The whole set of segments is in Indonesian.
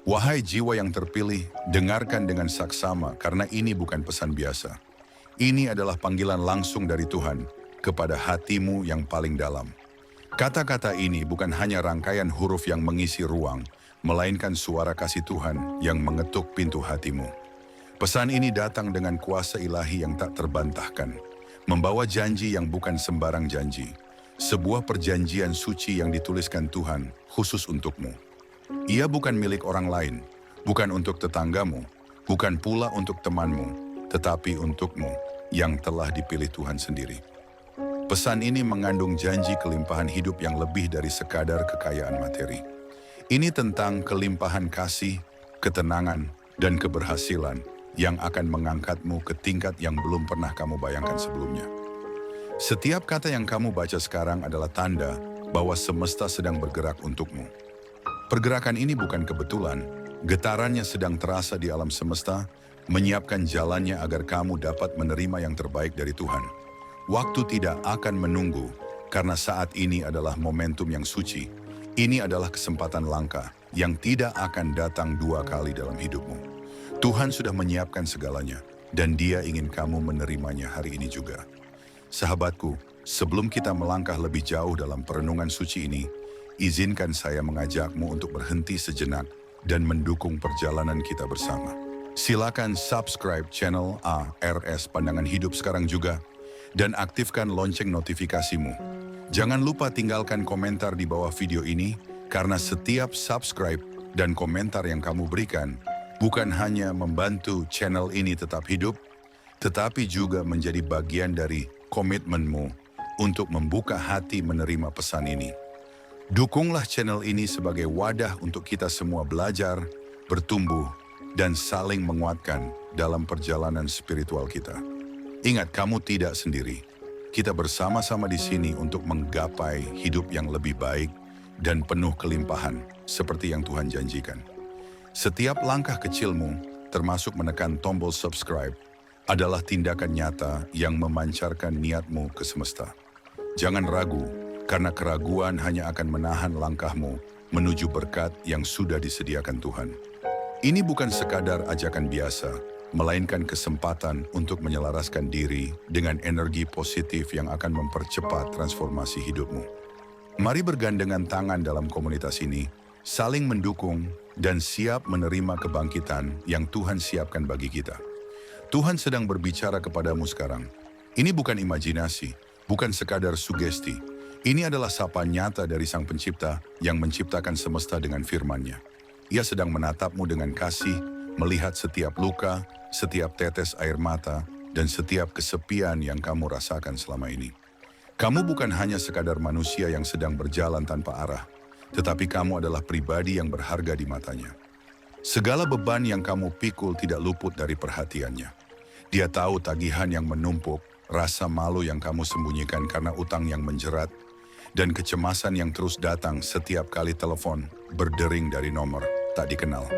Wahai jiwa yang terpilih, dengarkan dengan saksama karena ini bukan pesan biasa. Ini adalah panggilan langsung dari Tuhan kepada hatimu yang paling dalam. Kata-kata ini bukan hanya rangkaian huruf yang mengisi ruang, melainkan suara kasih Tuhan yang mengetuk pintu hatimu. Pesan ini datang dengan kuasa ilahi yang tak terbantahkan, membawa janji yang bukan sembarang janji, sebuah perjanjian suci yang dituliskan Tuhan khusus untukmu. Ia bukan milik orang lain, bukan untuk tetanggamu, bukan pula untuk temanmu, tetapi untukmu yang telah dipilih Tuhan sendiri. Pesan ini mengandung janji kelimpahan hidup yang lebih dari sekadar kekayaan materi. Ini tentang kelimpahan kasih, ketenangan, dan keberhasilan yang akan mengangkatmu ke tingkat yang belum pernah kamu bayangkan sebelumnya. Setiap kata yang kamu baca sekarang adalah tanda bahwa semesta sedang bergerak untukmu. Pergerakan ini bukan kebetulan, getarannya sedang terasa di alam semesta, menyiapkan jalannya agar kamu dapat menerima yang terbaik dari Tuhan. Waktu tidak akan menunggu, karena saat ini adalah momentum yang suci. Ini adalah kesempatan langka yang tidak akan datang dua kali dalam hidupmu. Tuhan sudah menyiapkan segalanya, dan Dia ingin kamu menerimanya hari ini juga. Sahabatku, sebelum kita melangkah lebih jauh dalam perenungan suci ini, izinkan saya mengajakmu untuk berhenti sejenak dan mendukung perjalanan kita bersama. Silakan subscribe channel ARS Pandangan Hidup sekarang juga, dan aktifkan lonceng notifikasimu. Jangan lupa tinggalkan komentar di bawah video ini, karena setiap subscribe dan komentar yang kamu berikan bukan hanya membantu channel ini tetap hidup, tetapi juga menjadi bagian dari komitmenmu untuk membuka hati menerima pesan ini. Dukunglah channel ini sebagai wadah untuk kita semua belajar, bertumbuh, dan saling menguatkan dalam perjalanan spiritual kita. Ingat, kamu tidak sendiri. Kita bersama-sama di sini untuk menggapai hidup yang lebih baik dan penuh kelimpahan, seperti yang Tuhan janjikan. Setiap langkah kecilmu, termasuk menekan tombol subscribe, adalah tindakan nyata yang memancarkan niatmu ke semesta. Jangan ragu, karena keraguan hanya akan menahan langkahmu menuju berkat yang sudah disediakan Tuhan. Ini bukan sekadar ajakan biasa, melainkan kesempatan untuk menyelaraskan diri dengan energi positif yang akan mempercepat transformasi hidupmu. Mari bergandengan tangan dalam komunitas ini, saling mendukung dan siap menerima kebangkitan yang Tuhan siapkan bagi kita. Tuhan sedang berbicara kepadamu sekarang. Ini bukan imajinasi, bukan sekadar sugesti. Ini adalah sapa nyata dari Sang Pencipta yang menciptakan semesta dengan firman-Nya. Ia sedang menatapmu dengan kasih, melihat setiap luka, setiap tetes air mata, dan setiap kesepian yang kamu rasakan selama ini. Kamu bukan hanya sekadar manusia yang sedang berjalan tanpa arah, tetapi kamu adalah pribadi yang berharga di matanya. Segala beban yang kamu pikul tidak luput dari perhatiannya. Dia tahu tagihan yang menumpuk, rasa malu yang kamu sembunyikan karena utang yang menjerat, dan kecemasan yang terus datang setiap kali telepon berdering dari nomor tak dikenal.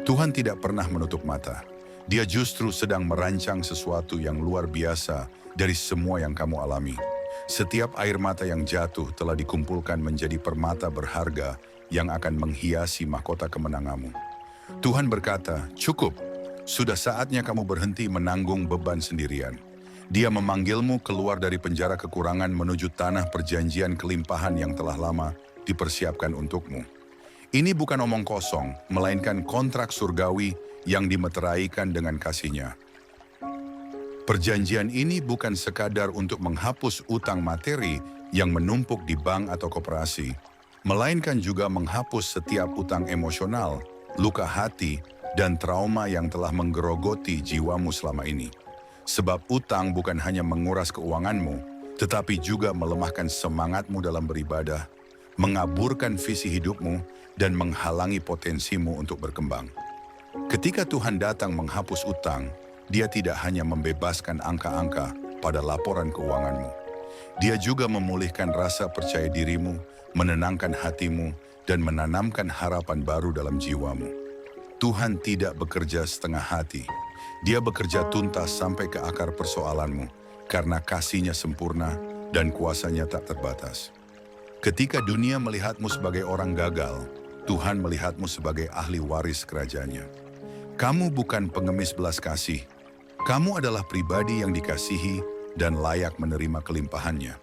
Tuhan tidak pernah menutup mata. Dia justru sedang merancang sesuatu yang luar biasa dari semua yang kamu alami. Setiap air mata yang jatuh telah dikumpulkan menjadi permata berharga yang akan menghiasi mahkota kemenanganmu. Tuhan berkata, "Cukup, sudah saatnya kamu berhenti menanggung beban sendirian." Dia memanggilmu keluar dari penjara kekurangan menuju tanah perjanjian kelimpahan yang telah lama dipersiapkan untukmu. Ini bukan omong kosong, melainkan kontrak surgawi yang dimeteraikan dengan kasih-Nya. Perjanjian ini bukan sekadar untuk menghapus utang materi yang menumpuk di bank atau koperasi, melainkan juga menghapus setiap utang emosional, luka hati, dan trauma yang telah menggerogoti jiwamu selama ini. Sebab utang bukan hanya menguras keuanganmu, tetapi juga melemahkan semangatmu dalam beribadah, mengaburkan visi hidupmu, dan menghalangi potensimu untuk berkembang. Ketika Tuhan datang menghapus utang, Dia tidak hanya membebaskan angka-angka pada laporan keuanganmu. Dia juga memulihkan rasa percaya dirimu, menenangkan hatimu, dan menanamkan harapan baru dalam jiwamu. Tuhan tidak bekerja setengah hati. Dia bekerja tuntas sampai ke akar persoalanmu, karena kasih-Nya sempurna dan kuasa-Nya tak terbatas. Ketika dunia melihatmu sebagai orang gagal, Tuhan melihatmu sebagai ahli waris kerajaannya. Kamu bukan pengemis belas kasih. Kamu adalah pribadi yang dikasihi dan layak menerima kelimpahannya.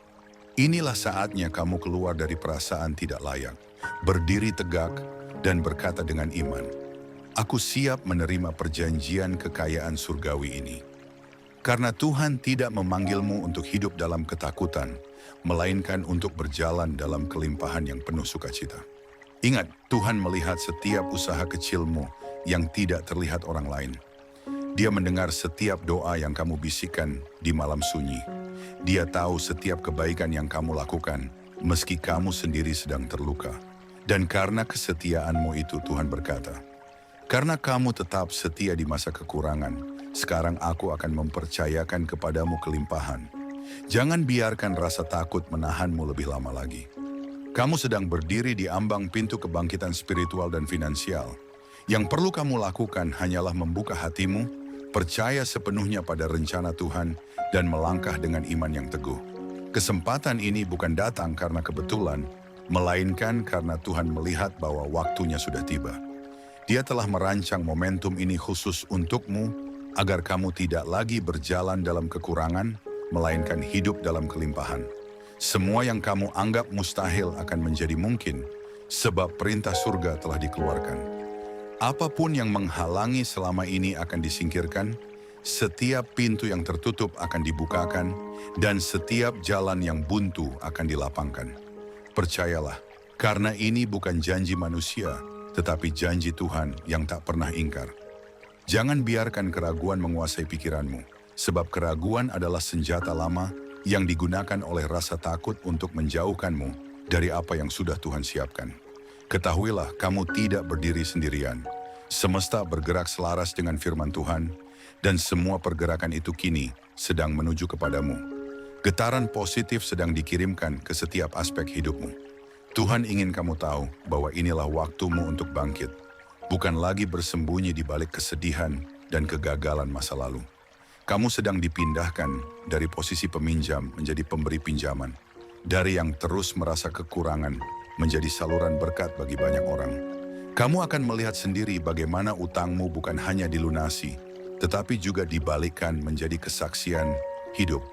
Inilah saatnya kamu keluar dari perasaan tidak layak, berdiri tegak, dan berkata dengan iman, "Aku siap menerima perjanjian kekayaan surgawi ini." Karena Tuhan tidak memanggilmu untuk hidup dalam ketakutan, melainkan untuk berjalan dalam kelimpahan yang penuh sukacita. Ingat, Tuhan melihat setiap usaha kecilmu yang tidak terlihat orang lain. Dia mendengar setiap doa yang kamu bisikkan di malam sunyi. Dia tahu setiap kebaikan yang kamu lakukan, meski kamu sendiri sedang terluka. Dan karena kesetiaanmu itu Tuhan berkata, "Karena kamu tetap setia di masa kekurangan, sekarang aku akan mempercayakan kepadamu kelimpahan. Jangan biarkan rasa takut menahanmu lebih lama lagi." Kamu sedang berdiri di ambang pintu kebangkitan spiritual dan finansial. Yang perlu kamu lakukan hanyalah membuka hatimu, percaya sepenuhnya pada rencana Tuhan, dan melangkah dengan iman yang teguh. Kesempatan ini bukan datang karena kebetulan, melainkan karena Tuhan melihat bahwa waktunya sudah tiba. Dia telah merancang momentum ini khusus untukmu, agar kamu tidak lagi berjalan dalam kekurangan, melainkan hidup dalam kelimpahan. Semua yang kamu anggap mustahil akan menjadi mungkin, sebab perintah surga telah dikeluarkan. Apapun yang menghalangi selama ini akan disingkirkan, setiap pintu yang tertutup akan dibukakan, dan setiap jalan yang buntu akan dilapangkan. Percayalah, karena ini bukan janji manusia, tetapi janji Tuhan yang tak pernah ingkar. Jangan biarkan keraguan menguasai pikiranmu, sebab keraguan adalah senjata lama yang digunakan oleh rasa takut untuk menjauhkanmu dari apa yang sudah Tuhan siapkan. Ketahuilah, kamu tidak berdiri sendirian. Semesta bergerak selaras dengan firman Tuhan, dan semua pergerakan itu kini sedang menuju kepadamu. Getaran positif sedang dikirimkan ke setiap aspek hidupmu. Tuhan ingin kamu tahu bahwa inilah waktumu untuk bangkit, bukan lagi bersembunyi di balik kesedihan dan kegagalan masa lalu. Kamu sedang dipindahkan dari posisi peminjam menjadi pemberi pinjaman, dari yang terus merasa kekurangan menjadi saluran berkat bagi banyak orang. Kamu akan melihat sendiri bagaimana utangmu bukan hanya dilunasi, tetapi juga dibalikkan menjadi kesaksian hidup.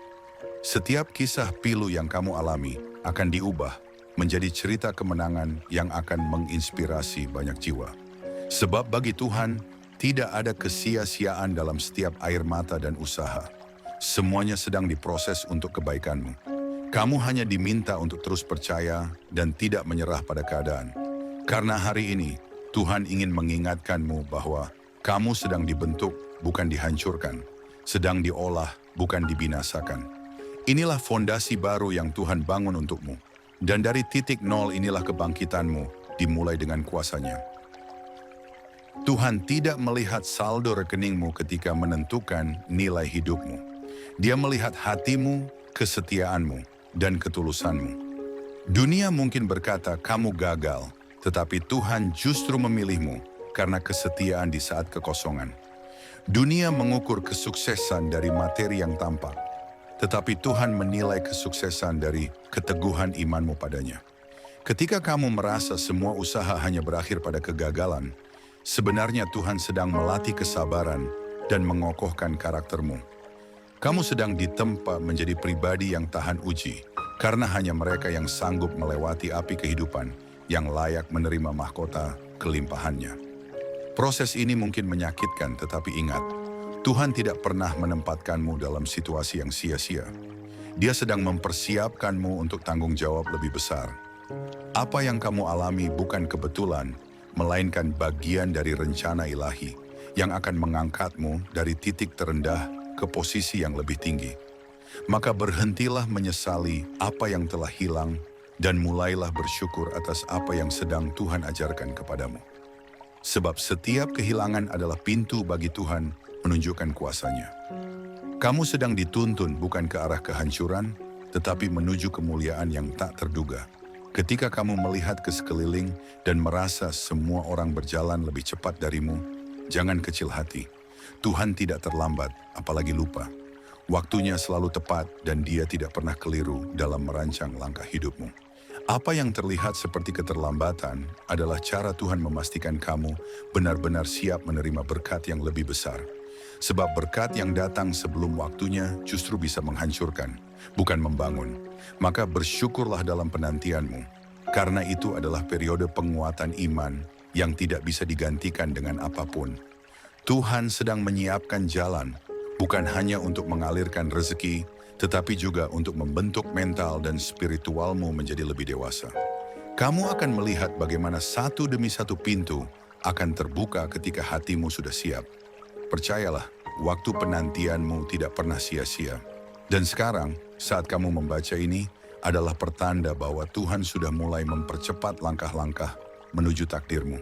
Setiap kisah pilu yang kamu alami akan diubah menjadi cerita kemenangan yang akan menginspirasi banyak jiwa. Sebab bagi Tuhan, tidak ada kesia-siaan dalam setiap air mata dan usaha. Semuanya sedang diproses untuk kebaikanmu. Kamu hanya diminta untuk terus percaya dan tidak menyerah pada keadaan. Karena hari ini, Tuhan ingin mengingatkanmu bahwa kamu sedang dibentuk, bukan dihancurkan. Sedang diolah, bukan dibinasakan. Inilah fondasi baru yang Tuhan bangun untukmu. Dan dari titik nol inilah kebangkitanmu, dimulai dengan kuasanya. Tuhan tidak melihat saldo rekeningmu ketika menentukan nilai hidupmu. Dia melihat hatimu, kesetiaanmu, dan ketulusanmu. Dunia mungkin berkata kamu gagal, tetapi Tuhan justru memilihmu karena kesetiaan di saat kekosongan. Dunia mengukur kesuksesan dari materi yang tampak, tetapi Tuhan menilai kesuksesan dari keteguhan imanmu padanya. Ketika kamu merasa semua usaha hanya berakhir pada kegagalan, sebenarnya Tuhan sedang melatih kesabaran dan mengokohkan karaktermu. Kamu sedang ditempa menjadi pribadi yang tahan uji, karena hanya mereka yang sanggup melewati api kehidupan yang layak menerima mahkota kelimpahannya. Proses ini mungkin menyakitkan, tetapi ingat, Tuhan tidak pernah menempatkanmu dalam situasi yang sia-sia. Dia sedang mempersiapkanmu untuk tanggung jawab lebih besar. Apa yang kamu alami bukan kebetulan, melainkan bagian dari rencana ilahi yang akan mengangkatmu dari titik terendah ke posisi yang lebih tinggi. Maka berhentilah menyesali apa yang telah hilang dan mulailah bersyukur atas apa yang sedang Tuhan ajarkan kepadamu. Sebab setiap kehilangan adalah pintu bagi Tuhan menunjukkan kuasanya. Kamu sedang dituntun bukan ke arah kehancuran, tetapi menuju kemuliaan yang tak terduga. Ketika kamu melihat ke sekeliling dan merasa semua orang berjalan lebih cepat darimu, jangan kecil hati. Tuhan tidak terlambat, apalagi lupa. Waktunya selalu tepat dan Dia tidak pernah keliru dalam merancang langkah hidupmu. Apa yang terlihat seperti keterlambatan adalah cara Tuhan memastikan kamu benar-benar siap menerima berkat yang lebih besar. Sebab berkat yang datang sebelum waktunya justru bisa menghancurkan, bukan membangun. Maka bersyukurlah dalam penantianmu, karena itu adalah periode penguatan iman yang tidak bisa digantikan dengan apapun. Tuhan sedang menyiapkan jalan, bukan hanya untuk mengalirkan rezeki, tetapi juga untuk membentuk mental dan spiritualmu menjadi lebih dewasa. Kamu akan melihat bagaimana satu demi satu pintu akan terbuka ketika hatimu sudah siap. Percayalah, waktu penantianmu tidak pernah sia-sia. Dan sekarang, saat kamu membaca ini, adalah pertanda bahwa Tuhan sudah mulai mempercepat langkah-langkah menuju takdirmu.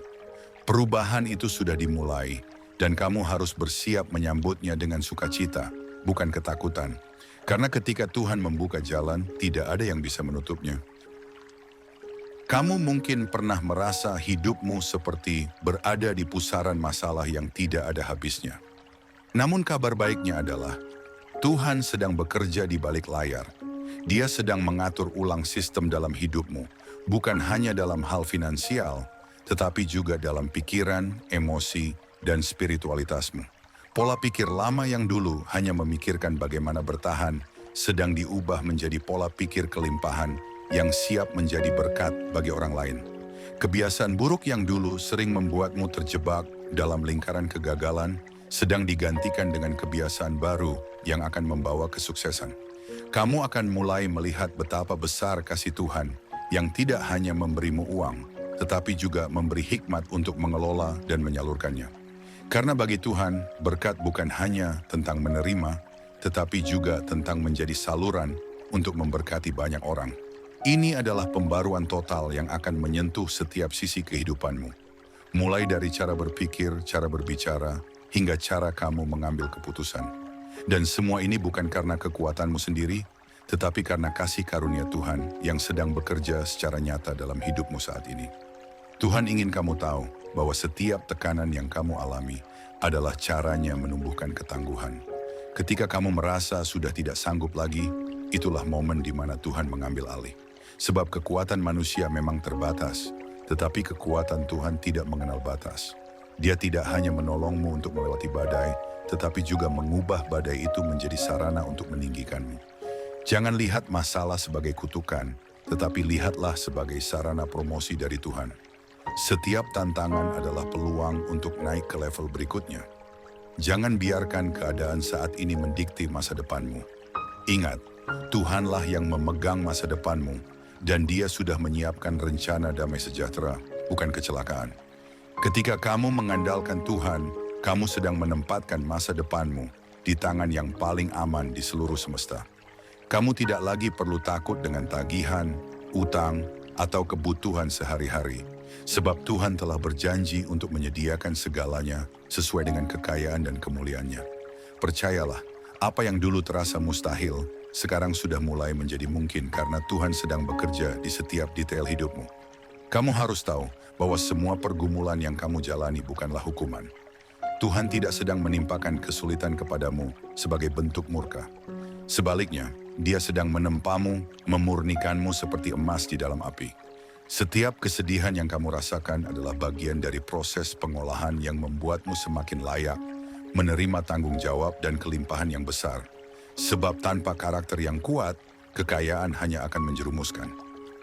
Perubahan itu sudah dimulai, dan kamu harus bersiap menyambutnya dengan sukacita, bukan ketakutan. Karena ketika Tuhan membuka jalan, tidak ada yang bisa menutupnya. Kamu mungkin pernah merasa hidupmu seperti berada di pusaran masalah yang tidak ada habisnya. Namun kabar baiknya adalah, Tuhan sedang bekerja di balik layar. Dia sedang mengatur ulang sistem dalam hidupmu, bukan hanya dalam hal finansial, tetapi juga dalam pikiran, emosi, dan spiritualitasmu. Pola pikir lama yang dulu hanya memikirkan bagaimana bertahan, sedang diubah menjadi pola pikir kelimpahan yang siap menjadi berkat bagi orang lain. Kebiasaan buruk yang dulu sering membuatmu terjebak dalam lingkaran kegagalan, sedang digantikan dengan kebiasaan baru yang akan membawa kesuksesan. Kamu akan mulai melihat betapa besar kasih Tuhan yang tidak hanya memberimu uang, tetapi juga memberi hikmat untuk mengelola dan menyalurkannya. Karena bagi Tuhan, berkat bukan hanya tentang menerima, tetapi juga tentang menjadi saluran untuk memberkati banyak orang. Ini adalah pembaruan total yang akan menyentuh setiap sisi kehidupanmu. Mulai dari cara berpikir, cara berbicara, hingga cara kamu mengambil keputusan. Dan semua ini bukan karena kekuatanmu sendiri, tetapi karena kasih karunia Tuhan yang sedang bekerja secara nyata dalam hidupmu saat ini. Tuhan ingin kamu tahu bahwa setiap tekanan yang kamu alami adalah caranya menumbuhkan ketangguhan. Ketika kamu merasa sudah tidak sanggup lagi, itulah momen di mana Tuhan mengambil alih. Sebab kekuatan manusia memang terbatas, tetapi kekuatan Tuhan tidak mengenal batas. Dia tidak hanya menolongmu untuk melewati badai, tetapi juga mengubah badai itu menjadi sarana untuk meninggikanmu. Jangan lihat masalah sebagai kutukan, tetapi lihatlah sebagai sarana promosi dari Tuhan. Setiap tantangan adalah peluang untuk naik ke level berikutnya. Jangan biarkan keadaan saat ini mendikte masa depanmu. Ingat, Tuhanlah yang memegang masa depanmu, dan Dia sudah menyiapkan rencana damai sejahtera, bukan kecelakaan. Ketika kamu mengandalkan Tuhan, kamu sedang menempatkan masa depanmu di tangan yang paling aman di seluruh semesta. Kamu tidak lagi perlu takut dengan tagihan, utang, atau kebutuhan sehari-hari. Sebab Tuhan telah berjanji untuk menyediakan segalanya sesuai dengan kekayaan dan kemuliaannya. Percayalah, apa yang dulu terasa mustahil, sekarang sudah mulai menjadi mungkin karena Tuhan sedang bekerja di setiap detail hidupmu. Kamu harus tahu bahwa semua pergumulan yang kamu jalani bukanlah hukuman. Tuhan tidak sedang menimpakan kesulitan kepadamu sebagai bentuk murka. Sebaliknya, Dia sedang menempamu, memurnikanmu seperti emas di dalam api. Setiap kesedihan yang kamu rasakan adalah bagian dari proses pengolahan yang membuatmu semakin layak menerima tanggung jawab dan kelimpahan yang besar. Sebab tanpa karakter yang kuat, kekayaan hanya akan menjerumuskan.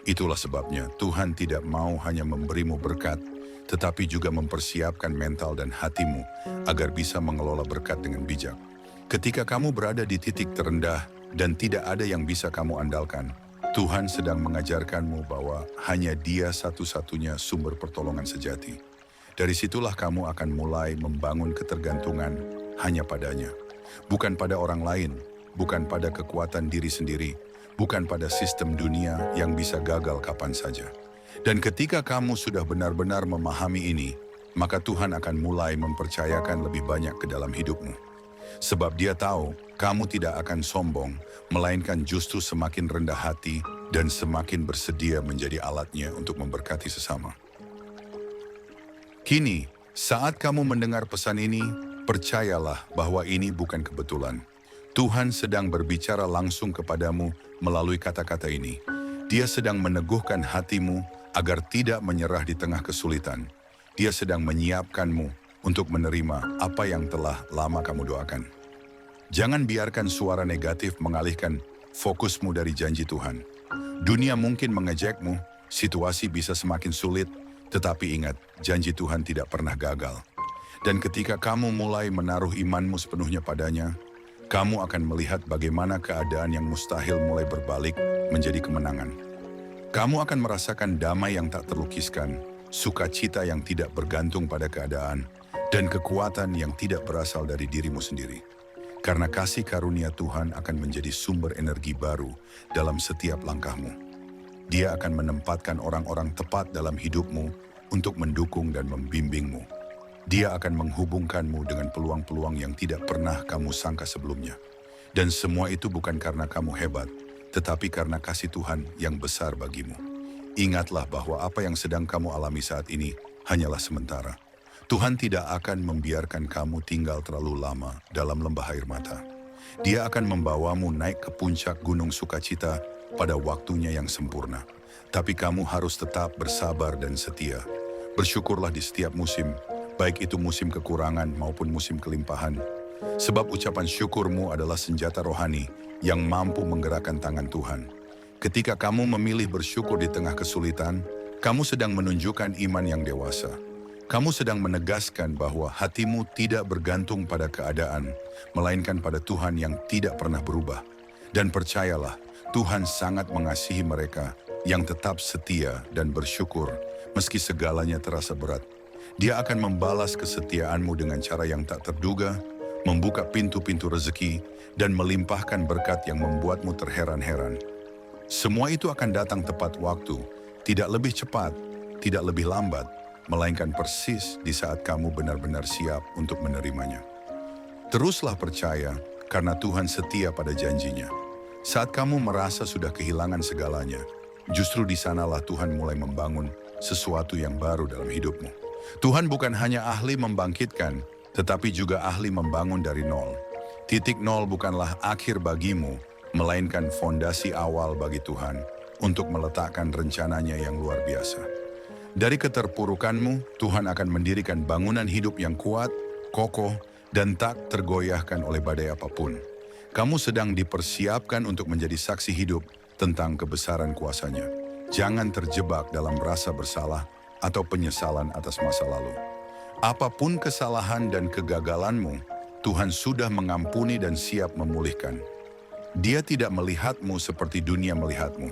Itulah sebabnya Tuhan tidak mau hanya memberimu berkat, tetapi juga mempersiapkan mental dan hatimu agar bisa mengelola berkat dengan bijak. Ketika kamu berada di titik terendah dan tidak ada yang bisa kamu andalkan, Tuhan sedang mengajarkanmu bahwa hanya Dia satu-satunya sumber pertolongan sejati. Dari situlah kamu akan mulai membangun ketergantungan hanya padanya. Bukan pada orang lain, bukan pada kekuatan diri sendiri, bukan pada sistem dunia yang bisa gagal kapan saja. Dan ketika kamu sudah benar-benar memahami ini, maka Tuhan akan mulai mempercayakan lebih banyak ke dalam hidupmu. Sebab Dia tahu kamu tidak akan sombong, melainkan justru semakin rendah hati dan semakin bersedia menjadi alatnya untuk memberkati sesama. Kini, saat kamu mendengar pesan ini, percayalah bahwa ini bukan kebetulan. Tuhan sedang berbicara langsung kepadamu melalui kata-kata ini. Dia sedang meneguhkan hatimu agar tidak menyerah di tengah kesulitan. Dia sedang menyiapkanmu untuk menerima apa yang telah lama kamu doakan. Jangan biarkan suara negatif mengalihkan fokusmu dari janji Tuhan. Dunia mungkin mengejekmu, situasi bisa semakin sulit, tetapi ingat, janji Tuhan tidak pernah gagal. Dan ketika kamu mulai menaruh imanmu sepenuhnya padanya, kamu akan melihat bagaimana keadaan yang mustahil mulai berbalik menjadi kemenangan. Kamu akan merasakan damai yang tak terlukiskan, sukacita yang tidak bergantung pada keadaan, dan kekuatan yang tidak berasal dari dirimu sendiri. Karena kasih karunia Tuhan akan menjadi sumber energi baru dalam setiap langkahmu. Dia akan menempatkan orang-orang tepat dalam hidupmu untuk mendukung dan membimbingmu. Dia akan menghubungkanmu dengan peluang-peluang yang tidak pernah kamu sangka sebelumnya. Dan semua itu bukan karena kamu hebat, tetapi karena kasih Tuhan yang besar bagimu. Ingatlah bahwa apa yang sedang kamu alami saat ini hanyalah sementara. Tuhan tidak akan membiarkan kamu tinggal terlalu lama dalam lembah air mata. Dia akan membawamu naik ke puncak gunung sukacita pada waktunya yang sempurna. Tapi kamu harus tetap bersabar dan setia. Bersyukurlah di setiap musim, baik itu musim kekurangan maupun musim kelimpahan. Sebab ucapan syukurmu adalah senjata rohani yang mampu menggerakkan tangan Tuhan. Ketika kamu memilih bersyukur di tengah kesulitan, kamu sedang menunjukkan iman yang dewasa. Kamu sedang menegaskan bahwa hatimu tidak bergantung pada keadaan, melainkan pada Tuhan yang tidak pernah berubah. Dan percayalah, Tuhan sangat mengasihi mereka yang tetap setia dan bersyukur meski segalanya terasa berat. Dia akan membalas kesetiaanmu dengan cara yang tak terduga, membuka pintu-pintu rezeki, dan melimpahkan berkat yang membuatmu terheran-heran. Semua itu akan datang tepat waktu, tidak lebih cepat, tidak lebih lambat, melainkan persis di saat kamu benar-benar siap untuk menerimanya. Teruslah percaya, karena Tuhan setia pada janjinya. Saat kamu merasa sudah kehilangan segalanya, justru di sanalah Tuhan mulai membangun sesuatu yang baru dalam hidupmu. Tuhan bukan hanya ahli membangkitkan, tetapi juga ahli membangun dari nol. Titik nol bukanlah akhir bagimu, melainkan fondasi awal bagi Tuhan untuk meletakkan rencananya yang luar biasa. Dari keterpurukanmu, Tuhan akan mendirikan bangunan hidup yang kuat, kokoh, dan tak tergoyahkan oleh badai apapun. Kamu sedang dipersiapkan untuk menjadi saksi hidup tentang kebesaran kuasa-Nya. Jangan terjebak dalam rasa bersalah atau penyesalan atas masa lalu. Apapun kesalahan dan kegagalanmu, Tuhan sudah mengampuni dan siap memulihkan. Dia tidak melihatmu seperti dunia melihatmu.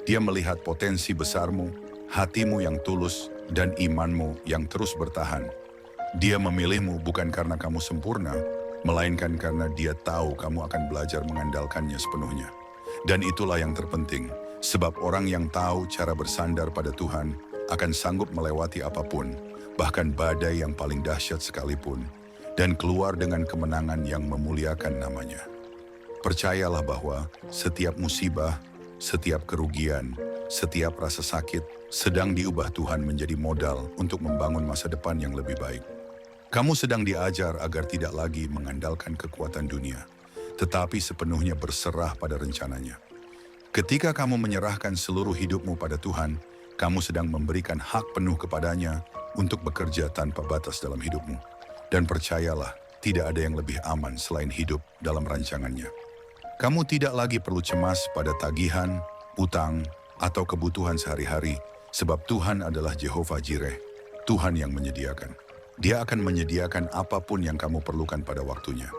Dia melihat potensi besarmu, hatimu yang tulus, dan imanmu yang terus bertahan. Dia memilihmu bukan karena kamu sempurna, melainkan karena Dia tahu kamu akan belajar mengandalkannya sepenuhnya. Dan itulah yang terpenting, sebab orang yang tahu cara bersandar pada Tuhan akan sanggup melewati apapun, bahkan badai yang paling dahsyat sekalipun, dan keluar dengan kemenangan yang memuliakan namanya. Percayalah bahwa setiap musibah, setiap kerugian, setiap rasa sakit sedang diubah Tuhan menjadi modal untuk membangun masa depan yang lebih baik. Kamu sedang diajar agar tidak lagi mengandalkan kekuatan dunia, tetapi sepenuhnya berserah pada rencananya. Ketika kamu menyerahkan seluruh hidupmu pada Tuhan, kamu sedang memberikan hak penuh kepadanya untuk bekerja tanpa batas dalam hidupmu. Dan percayalah, tidak ada yang lebih aman selain hidup dalam rancangannya. Kamu tidak lagi perlu cemas pada tagihan, utang, atau kebutuhan sehari-hari, sebab Tuhan adalah Jehovah Jireh, Tuhan yang menyediakan. Dia akan menyediakan apapun yang kamu perlukan pada waktunya.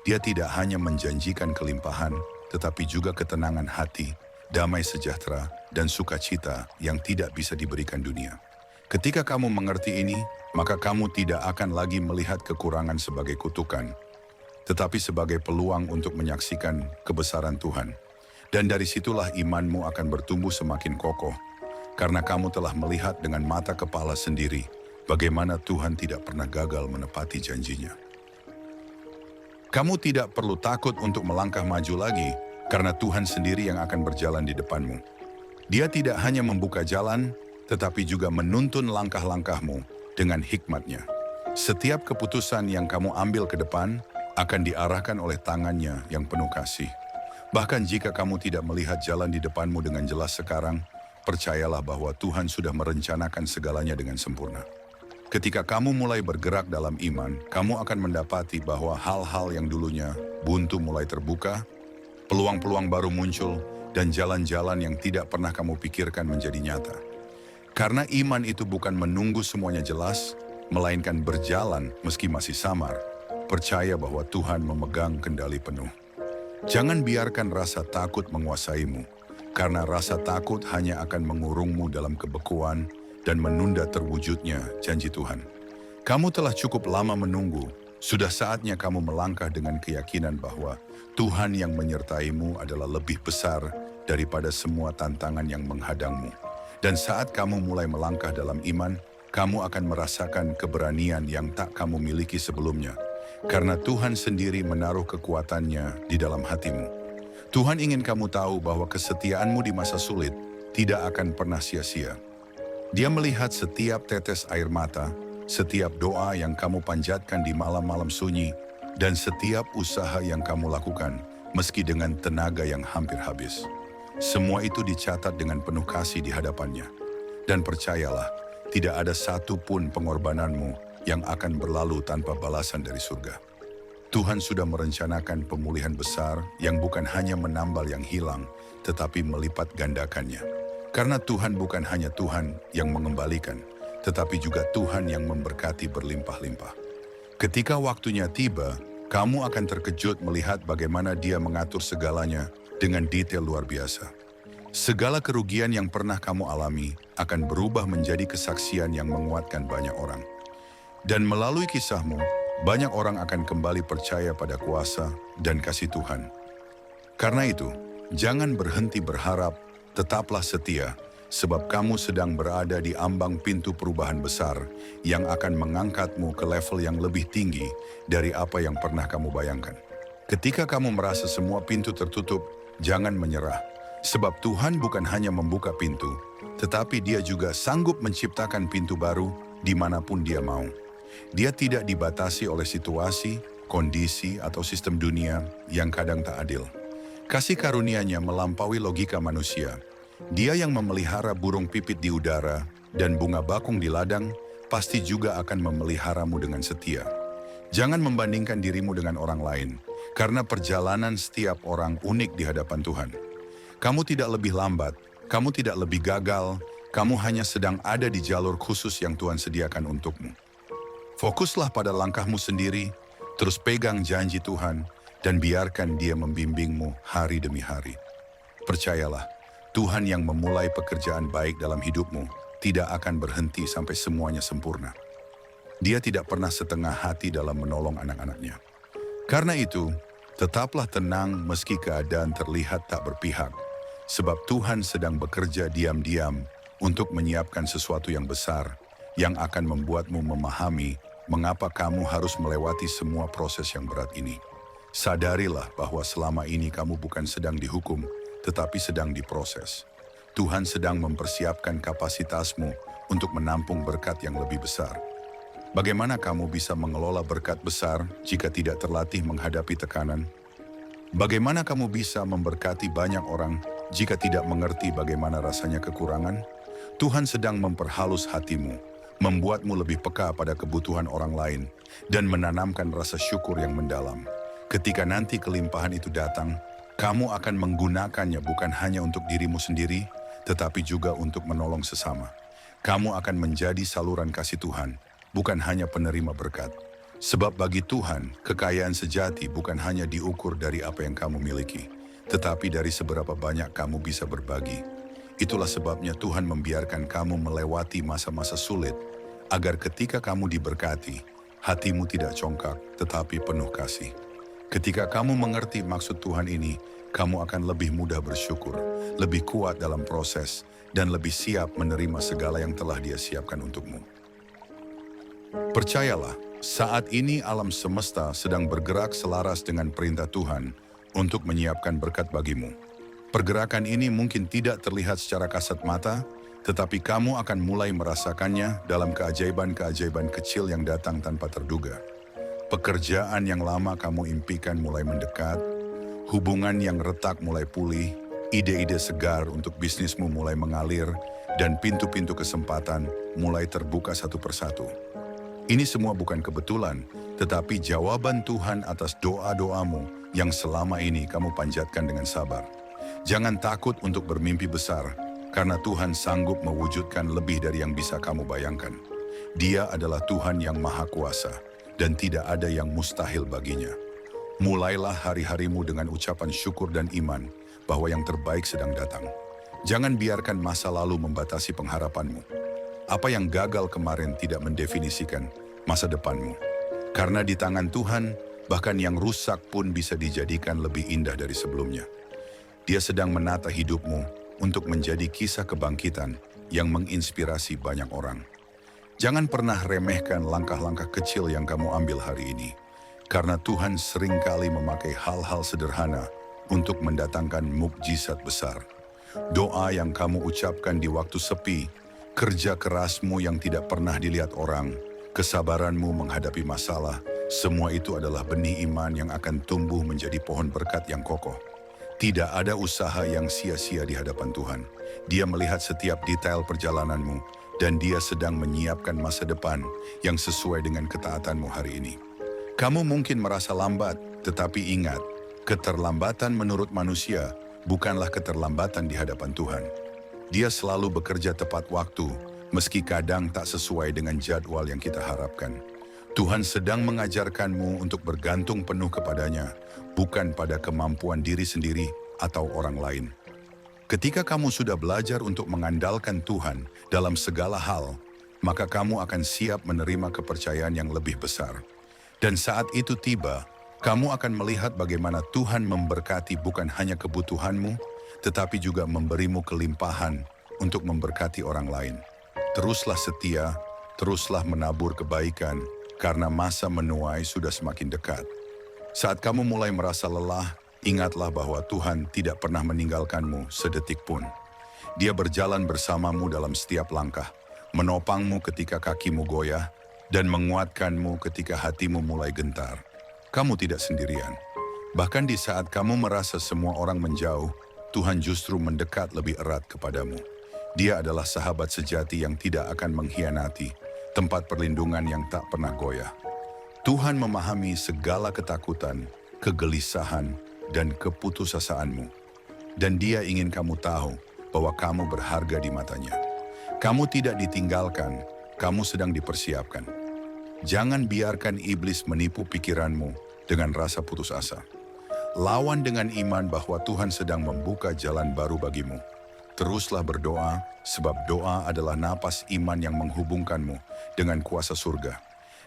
Dia tidak hanya menjanjikan kelimpahan, tetapi juga ketenangan hati, damai sejahtera, dan sukacita yang tidak bisa diberikan dunia. Ketika kamu mengerti ini, maka kamu tidak akan lagi melihat kekurangan sebagai kutukan, tetapi sebagai peluang untuk menyaksikan kebesaran Tuhan. Dan dari situlah imanmu akan bertumbuh semakin kokoh, karena kamu telah melihat dengan mata kepala sendiri bagaimana Tuhan tidak pernah gagal menepati janjinya. Kamu tidak perlu takut untuk melangkah maju lagi, karena Tuhan sendiri yang akan berjalan di depanmu. Dia tidak hanya membuka jalan, tetapi juga menuntun langkah-langkahmu dengan hikmat-Nya. Setiap keputusan yang kamu ambil ke depan akan diarahkan oleh tangan-Nya yang penuh kasih. Bahkan jika kamu tidak melihat jalan di depanmu dengan jelas sekarang, percayalah bahwa Tuhan sudah merencanakan segalanya dengan sempurna. Ketika kamu mulai bergerak dalam iman, kamu akan mendapati bahwa hal-hal yang dulunya buntu mulai terbuka, peluang-peluang baru muncul, dan jalan-jalan yang tidak pernah kamu pikirkan menjadi nyata. Karena iman itu bukan menunggu semuanya jelas, melainkan berjalan meski masih samar. Percaya bahwa Tuhan memegang kendali penuh. Jangan biarkan rasa takut menguasaimu, karena rasa takut hanya akan mengurungmu dalam kebekuan dan menunda terwujudnya janji Tuhan. Kamu telah cukup lama menunggu, sudah saatnya kamu melangkah dengan keyakinan bahwa Tuhan yang menyertaimu adalah lebih besar daripada semua tantangan yang menghadangmu. Dan saat kamu mulai melangkah dalam iman, kamu akan merasakan keberanian yang tak kamu miliki sebelumnya. Karena Tuhan sendiri menaruh kekuatannya di dalam hatimu. Tuhan ingin kamu tahu bahwa kesetiaanmu di masa sulit tidak akan pernah sia-sia. Dia melihat setiap tetes air mata, setiap doa yang kamu panjatkan di malam-malam sunyi, dan setiap usaha yang kamu lakukan, meski dengan tenaga yang hampir habis. Semua itu dicatat dengan penuh kasih di hadapannya. Dan percayalah, tidak ada satupun pengorbananmu yang akan berlalu tanpa balasan dari surga. Tuhan sudah merencanakan pemulihan besar yang bukan hanya menambal yang hilang, tetapi melipat gandakannya. Karena Tuhan bukan hanya Tuhan yang mengembalikan, tetapi juga Tuhan yang memberkati berlimpah-limpah. Ketika waktunya tiba, kamu akan terkejut melihat bagaimana Dia mengatur segalanya dengan detail luar biasa. Segala kerugian yang pernah kamu alami akan berubah menjadi kesaksian yang menguatkan banyak orang. Dan melalui kisahmu, banyak orang akan kembali percaya pada kuasa dan kasih Tuhan. Karena itu, jangan berhenti berharap, tetaplah setia, sebab kamu sedang berada di ambang pintu perubahan besar yang akan mengangkatmu ke level yang lebih tinggi dari apa yang pernah kamu bayangkan. Ketika kamu merasa semua pintu tertutup, jangan menyerah, sebab Tuhan bukan hanya membuka pintu, tetapi Dia juga sanggup menciptakan pintu baru dimanapun Dia mau. Dia tidak dibatasi oleh situasi, kondisi, atau sistem dunia yang kadang tak adil. Kasih karunia-Nya melampaui logika manusia. Dia yang memelihara burung pipit di udara dan bunga bakung di ladang, pasti juga akan memeliharamu dengan setia. Jangan membandingkan dirimu dengan orang lain, karena perjalanan setiap orang unik di hadapan Tuhan. Kamu tidak lebih lambat, kamu tidak lebih gagal, kamu hanya sedang ada di jalur khusus yang Tuhan sediakan untukmu. Fokuslah pada langkahmu sendiri, terus pegang janji Tuhan, dan biarkan Dia membimbingmu hari demi hari. Percayalah, Tuhan yang memulai pekerjaan baik dalam hidupmu tidak akan berhenti sampai semuanya sempurna. Dia tidak pernah setengah hati dalam menolong anak-anaknya. Karena itu, tetaplah tenang meski keadaan terlihat tak berpihak, sebab Tuhan sedang bekerja diam-diam untuk menyiapkan sesuatu yang besar, yang akan membuatmu memahami mengapa kamu harus melewati semua proses yang berat ini. Sadarilah bahwa selama ini kamu bukan sedang dihukum, tetapi sedang diproses. Tuhan sedang mempersiapkan kapasitasmu untuk menampung berkat yang lebih besar. Bagaimana kamu bisa mengelola berkat besar jika tidak terlatih menghadapi tekanan? Bagaimana kamu bisa memberkati banyak orang jika tidak mengerti bagaimana rasanya kekurangan? Tuhan sedang memperhalus hatimu, membuatmu lebih peka pada kebutuhan orang lain, dan menanamkan rasa syukur yang mendalam. Ketika nanti kelimpahan itu datang, kamu akan menggunakannya bukan hanya untuk dirimu sendiri, tetapi juga untuk menolong sesama. Kamu akan menjadi saluran kasih Tuhan, bukan hanya penerima berkat. Sebab bagi Tuhan, kekayaan sejati bukan hanya diukur dari apa yang kamu miliki, tetapi dari seberapa banyak kamu bisa berbagi. Itulah sebabnya Tuhan membiarkan kamu melewati masa-masa sulit, agar ketika kamu diberkati, hatimu tidak congkak, tetapi penuh kasih. Ketika kamu mengerti maksud Tuhan ini, kamu akan lebih mudah bersyukur, lebih kuat dalam proses, dan lebih siap menerima segala yang telah Dia siapkan untukmu. Percayalah, saat ini alam semesta sedang bergerak selaras dengan perintah Tuhan untuk menyiapkan berkat bagimu. Pergerakan ini mungkin tidak terlihat secara kasat mata, tetapi kamu akan mulai merasakannya dalam keajaiban-keajaiban kecil yang datang tanpa terduga. Pekerjaan yang lama kamu impikan mulai mendekat, Hubungan yang retak mulai pulih, ide-ide segar untuk bisnismu mulai mengalir, dan pintu-pintu kesempatan mulai terbuka satu persatu. Ini semua bukan kebetulan, tetapi jawaban Tuhan atas doa-doamu yang selama ini kamu panjatkan dengan sabar. Jangan takut untuk bermimpi besar, karena Tuhan sanggup mewujudkan lebih dari yang bisa kamu bayangkan. Dia adalah Tuhan yang Maha Kuasa, dan tidak ada yang mustahil baginya. Mulailah hari-harimu dengan ucapan syukur dan iman bahwa yang terbaik sedang datang. Jangan biarkan masa lalu membatasi pengharapanmu. Apa yang gagal kemarin tidak mendefinisikan masa depanmu. Karena di tangan Tuhan, bahkan yang rusak pun bisa dijadikan lebih indah dari sebelumnya. Dia sedang menata hidupmu untuk menjadi kisah kebangkitan yang menginspirasi banyak orang. Jangan pernah remehkan langkah-langkah kecil yang kamu ambil hari ini, karena Tuhan seringkali memakai hal-hal sederhana untuk mendatangkan mukjizat besar. Doa yang kamu ucapkan di waktu sepi, kerja kerasmu yang tidak pernah dilihat orang, kesabaranmu menghadapi masalah, semua itu adalah benih iman yang akan tumbuh menjadi pohon berkat yang kokoh. Tidak ada usaha yang sia-sia di hadapan Tuhan. Dia melihat setiap detail perjalananmu, dan Dia sedang menyiapkan masa depan yang sesuai dengan ketaatanmu hari ini. Kamu mungkin merasa lambat, tetapi ingat, keterlambatan menurut manusia bukanlah keterlambatan di hadapan Tuhan. Dia selalu bekerja tepat waktu, meski kadang tak sesuai dengan jadwal yang kita harapkan. Tuhan sedang mengajarkanmu untuk bergantung penuh kepadanya, bukan pada kemampuan diri sendiri atau orang lain. Ketika kamu sudah belajar untuk mengandalkan Tuhan dalam segala hal, maka kamu akan siap menerima kepercayaan yang lebih besar. Dan saat itu tiba, kamu akan melihat bagaimana Tuhan memberkati bukan hanya kebutuhanmu, tetapi juga memberimu kelimpahan untuk memberkati orang lain. Teruslah setia, teruslah menabur kebaikan, karena masa menuai sudah semakin dekat. Saat kamu mulai merasa lelah, ingatlah bahwa Tuhan tidak pernah meninggalkanmu sedetik pun. Dia berjalan bersamamu dalam setiap langkah, menopangmu ketika kakimu goyah, dan menguatkanmu ketika hatimu mulai gentar. Kamu tidak sendirian. Bahkan di saat kamu merasa semua orang menjauh, Tuhan justru mendekat lebih erat kepadamu. Dia adalah sahabat sejati yang tidak akan mengkhianati, tempat perlindungan yang tak pernah goyah. Tuhan memahami segala ketakutan, kegelisahan, dan keputusasaanmu. Dan Dia ingin kamu tahu bahwa kamu berharga di matanya. Kamu tidak ditinggalkan, kamu sedang dipersiapkan. Jangan biarkan iblis menipu pikiranmu dengan rasa putus asa. Lawan dengan iman bahwa Tuhan sedang membuka jalan baru bagimu. Teruslah berdoa, sebab doa adalah napas iman yang menghubungkanmu dengan kuasa surga.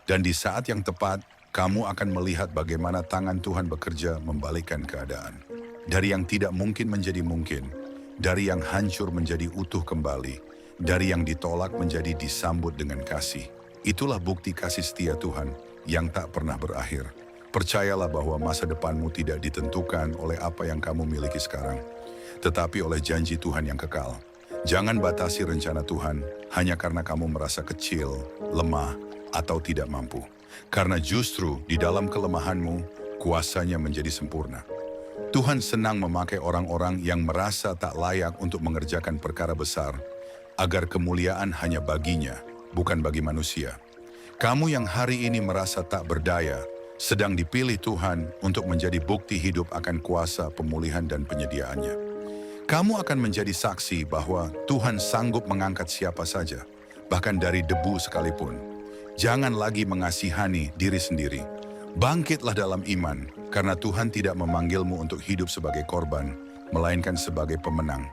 Dan di saat yang tepat, kamu akan melihat bagaimana tangan Tuhan bekerja membalikkan keadaan. Dari yang tidak mungkin menjadi mungkin, dari yang hancur menjadi utuh kembali, dari yang ditolak menjadi disambut dengan kasih. Itulah bukti kasih setia Tuhan yang tak pernah berakhir. Percayalah bahwa masa depanmu tidak ditentukan oleh apa yang kamu miliki sekarang, tetapi oleh janji Tuhan yang kekal. Jangan batasi rencana Tuhan hanya karena kamu merasa kecil, lemah, atau tidak mampu. Karena justru di dalam kelemahanmu, kuasanya menjadi sempurna. Tuhan senang memakai orang-orang yang merasa tak layak untuk mengerjakan perkara besar, agar kemuliaan hanya baginya, bukan bagi manusia. Kamu yang hari ini merasa tak berdaya, sedang dipilih Tuhan untuk menjadi bukti hidup akan kuasa pemulihan dan penyediaannya. Kamu akan menjadi saksi bahwa Tuhan sanggup mengangkat siapa saja, bahkan dari debu sekalipun. Jangan lagi mengasihani diri sendiri. Bangkitlah dalam iman, karena Tuhan tidak memanggilmu untuk hidup sebagai korban, melainkan sebagai pemenang.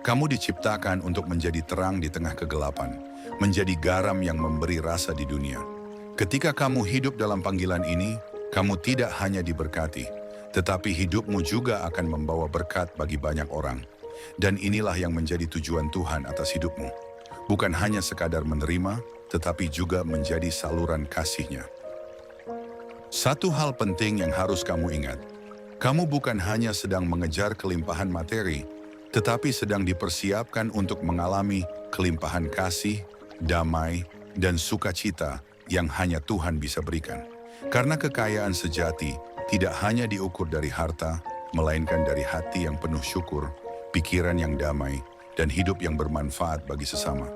Kamu diciptakan untuk menjadi terang di tengah kegelapan, menjadi garam yang memberi rasa di dunia. Ketika kamu hidup dalam panggilan ini, kamu tidak hanya diberkati, tetapi hidupmu juga akan membawa berkat bagi banyak orang. Dan inilah yang menjadi tujuan Tuhan atas hidupmu. Bukan hanya sekadar menerima, tetapi juga menjadi saluran kasih-Nya. Satu hal penting yang harus kamu ingat, kamu bukan hanya sedang mengejar kelimpahan materi, tetapi sedang dipersiapkan untuk mengalami kelimpahan kasih, damai, dan sukacita yang hanya Tuhan bisa berikan. Karena kekayaan sejati tidak hanya diukur dari harta, melainkan dari hati yang penuh syukur, pikiran yang damai, dan hidup yang bermanfaat bagi sesama.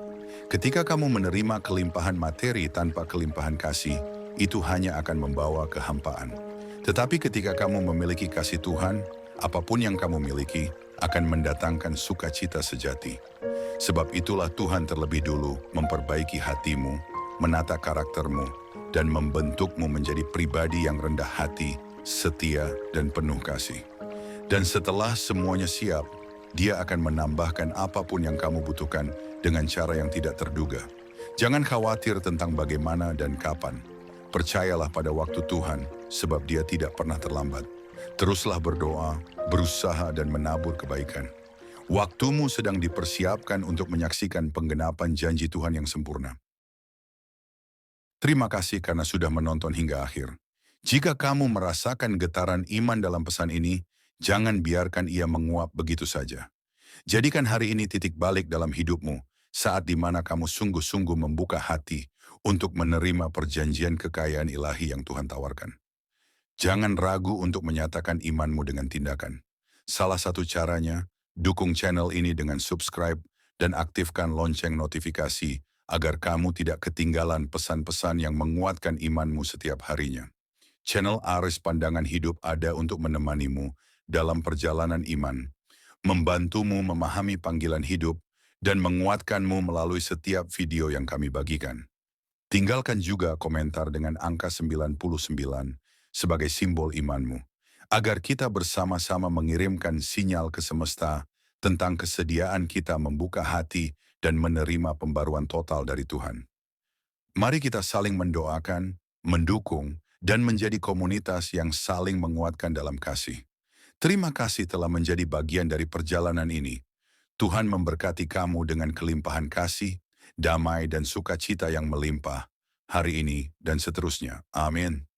Ketika kamu menerima kelimpahan materi tanpa kelimpahan kasih, itu hanya akan membawa kehampaan. Tetapi ketika kamu memiliki kasih Tuhan, apapun yang kamu miliki akan mendatangkan sukacita sejati. Sebab itulah Tuhan terlebih dulu memperbaiki hatimu, menata karaktermu, dan membentukmu menjadi pribadi yang rendah hati, setia, dan penuh kasih. Dan setelah semuanya siap, Dia akan menambahkan apapun yang kamu butuhkan dengan cara yang tidak terduga. Jangan khawatir tentang bagaimana dan kapan. Percayalah pada waktu Tuhan, sebab Dia tidak pernah terlambat. Teruslah berdoa, berusaha, dan menabur kebaikan. Waktumu sedang dipersiapkan untuk menyaksikan penggenapan janji Tuhan yang sempurna. Terima kasih karena sudah menonton hingga akhir. Jika kamu merasakan getaran iman dalam pesan ini, jangan biarkan ia menguap begitu saja. Jadikan hari ini titik balik dalam hidupmu, saat di mana kamu sungguh-sungguh membuka hati untuk menerima perjanjian kekayaan ilahi yang Tuhan tawarkan. Jangan ragu untuk menyatakan imanmu dengan tindakan. Salah satu caranya, dukung channel ini dengan subscribe dan aktifkan lonceng notifikasi agar kamu tidak ketinggalan pesan-pesan yang menguatkan imanmu setiap harinya. Channel Aris Pandangan Hidup ada untuk menemanimu dalam perjalanan iman, membantumu memahami panggilan hidup, dan menguatkanmu melalui setiap video yang kami bagikan. Tinggalkan juga komentar dengan angka 99 sebagai simbol imanmu, agar kita bersama-sama mengirimkan sinyal ke semesta tentang kesediaan kita membuka hati dan menerima pembaruan total dari Tuhan. Mari kita saling mendoakan, mendukung, dan menjadi komunitas yang saling menguatkan dalam kasih. Terima kasih telah menjadi bagian dari perjalanan ini. Tuhan memberkati kamu dengan kelimpahan kasih, damai, dan sukacita yang melimpah hari ini dan seterusnya. Amin.